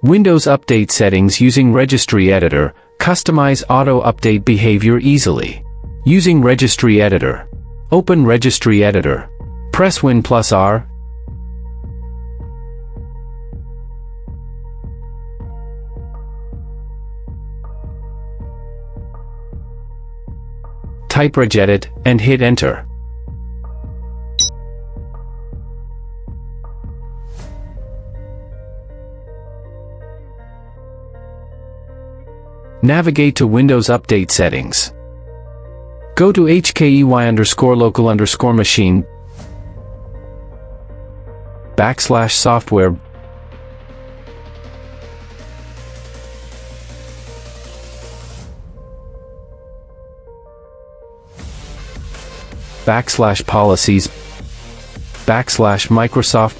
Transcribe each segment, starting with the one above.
Windows Update settings using Registry Editor. Customize auto-update behavior easily. Using Registry Editor. Open Registry Editor. Press Win+R. Type regedit, and hit Enter. Navigate to Windows Update settings. Go to HKEY_local_machine /software /policies /Microsoft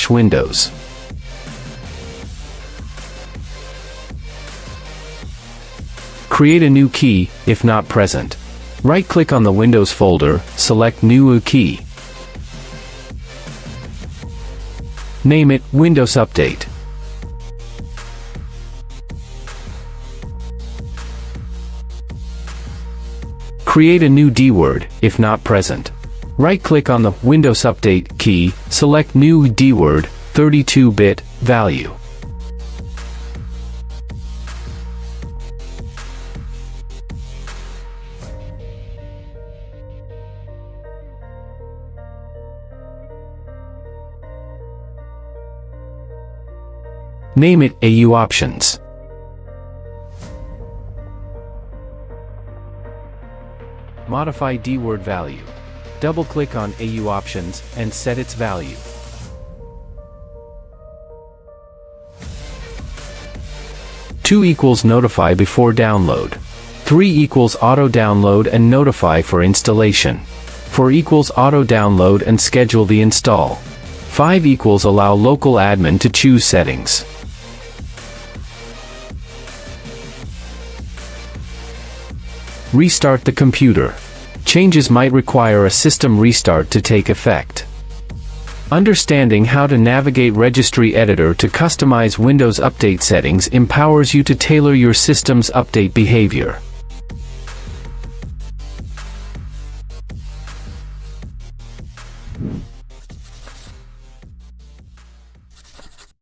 /Windows. Create a new key, if not present. Right-click on the Windows folder, select New Key. Name it Windows Update. Create a new DWORD, if not present. Right-click on the Windows Update key, select New DWORD, 32-bit value. Name it AU Options. Modify DWORD value. Double-click on AU Options and set its value. == notify before download. 3 = auto download and notify for installation. 4 = auto download and schedule the install. 5 = allow local admin to choose settings. Restart the computer. Changes might require a system restart to take effect. Understanding how to navigate Registry Editor to customize Windows Update settings empowers you to tailor your system's update behavior.